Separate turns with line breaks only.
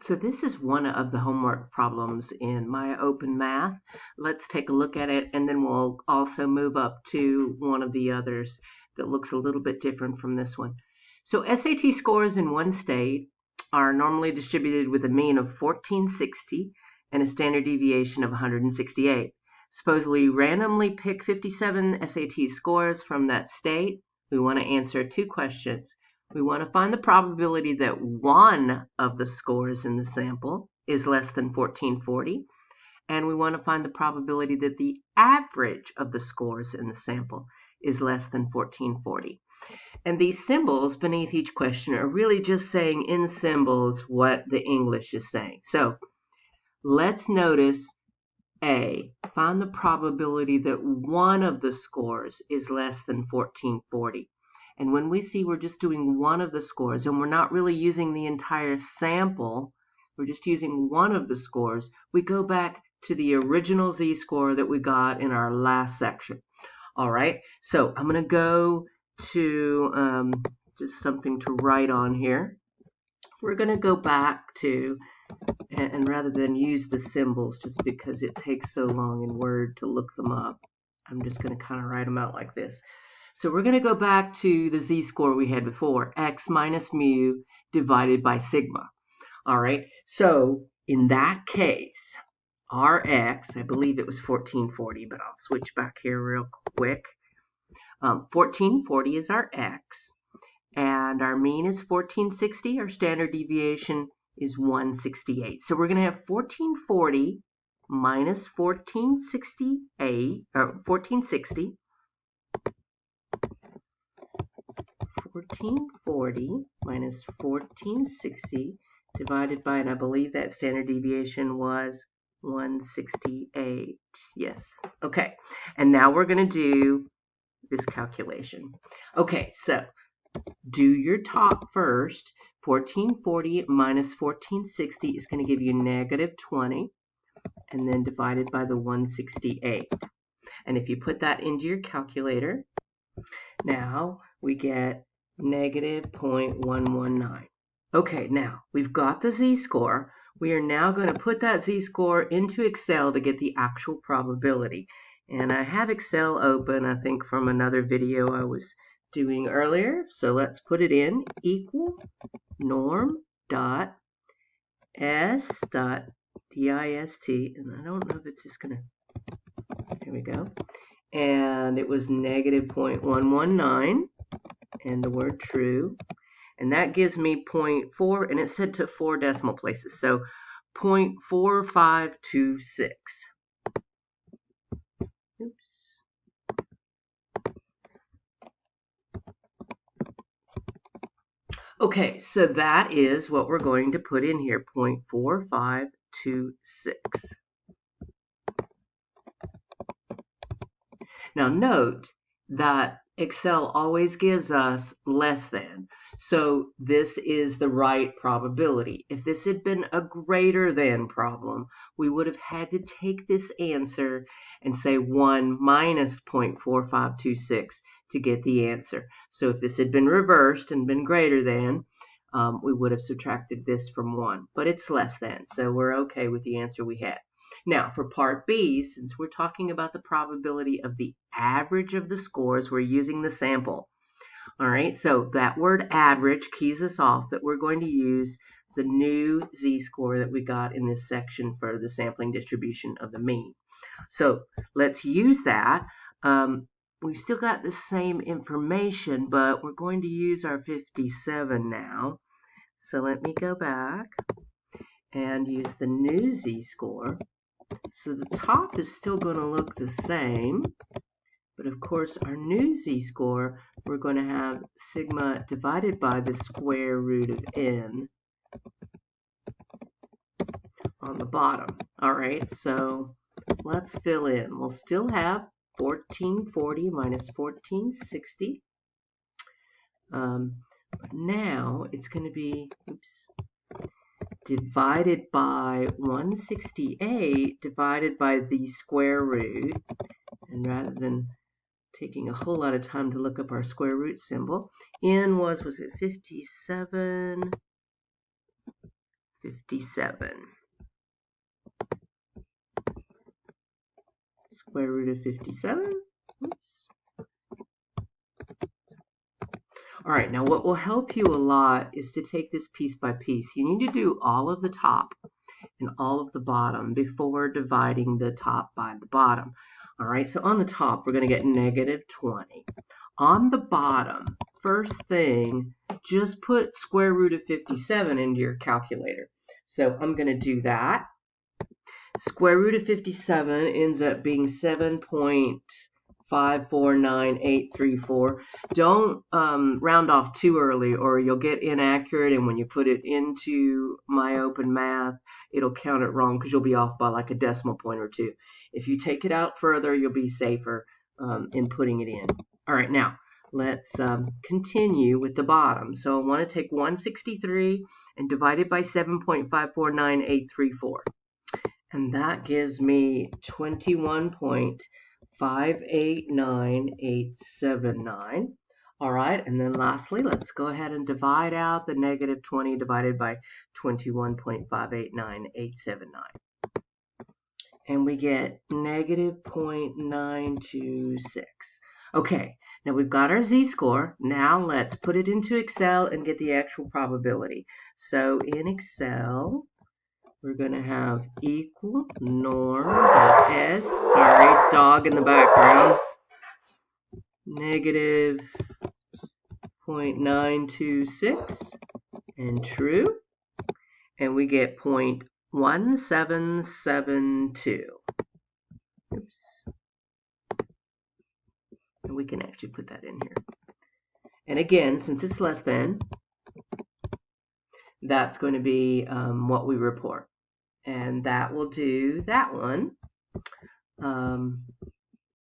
So this is one of the homework problems in my open math. Let's take a look at it, and then we'll also move up to one of the others that looks a little bit different from this one. So SAT scores in one state are normally distributed with a mean of 1460 and a standard deviation of 168. Suppose we randomly pick 57 SAT scores from that state. We want to answer two questions. We want to find the probability that one of the scores in the sample is less than 1440, and we want to find the probability that the average of the scores in the sample is less than 1440. And these symbols beneath each question are really just saying in symbols what the English is saying. So let's notice A, find the probability that one of the scores is less than 1440. And when we see we're just doing one of the scores and we're not really using the entire sample, we're just using one of the scores, we go back to the original z-score that we got in our last section. All right, so I'm going to go to just something to write on here. We're going to go back to, and rather than use the symbols just because it takes so long in Word to look them up, I'm just going to kind of write them out like this. So we're going to go back to the z-score we had before, x minus mu divided by sigma. All right, so in that case, our x, I believe it was 1440, but I'll switch back here real quick. 1440 is our x, and our mean is 1460. Our standard deviation is 168. So we're going to have 1440 minus 1468, or 1460. 1440 minus 1460 divided by, and I believe that standard deviation was 168. Yes. Okay. And now we're going to do this calculation. Okay, so do your top first. 1440 minus 1460 is going to give you negative 20, and then divided by the 168. And if you put that into your calculator, now we get negative 0.119. Okay, now we've got the z-score. We are now going to put that z-score into Excel to get the actual probability. And I have Excel open, I think, from another video I was doing earlier. So let's put it in, equal norm dot s dot dist, and I don't know if it's just going to, here we go. And it was negative 0.119, and the word true. And that gives me 0.4, and it's set to 4 decimal places, so 0.4526. Oops. Okay, so that is what we're going to put in here, 0.4526. Now note that Excel always gives us less than. So this is the right probability. If this had been a greater than problem, we would have had to take this answer and say 1 minus 0.4526 to get the answer. So if this had been reversed and been greater than, we would have subtracted this from 1. But it's less than, so we're okay with the answer we had. Now, for part B, since we're talking about the probability of the average of the scores, we're using the sample. All right, so that word average keys us off that we're going to use the new z-score that we got in this section for the sampling distribution of the mean. So let's use that. We've still got the same information, but we're going to use our 57 now. So let me go back and use the new z-score. So the top is still going to look the same, but of course our new z-score, we're going to have sigma divided by the square root of n on the bottom. All right, so let's fill in. We'll still have 1440 minus 1460. But now it's going to be, divided by 168 divided by the square root. And rather than taking a whole lot of time to look up our square root symbol, n was it 57? 57. Square root of 57. Oops. All right, now what will help you a lot is to take this piece by piece. You need to do all of the top and all of the bottom before dividing the top by the bottom. All right, so on the top, we're going to get negative 20. On the bottom, first thing, just put square root of 57 into your calculator. So I'm going to do that. Square root of 57 ends up being 7.549834. Don't round off too early or you'll get inaccurate, and when you put it into My Open Math, it'll count it wrong because you'll be off by like a decimal point or two. If you take it out further, you'll be safer in putting it in. All right, now let's continue with the bottom. So I want to take 163 and divide it by 7.549834. And that gives me 21.589879. All right, and then lastly, let's go ahead and divide out the negative 20 divided by 21.589879. And we get negative 0.926. Okay, now we've got our z-score. Now let's put it into Excel and get the actual probability. So in Excel, we're going to have equal norm.s, sorry, dog in the background, negative 0.926, and true, and we get 0.1772. Oops. And we can actually put that in here. And again, since it's less than, that's going to be what we report. And that will do that one.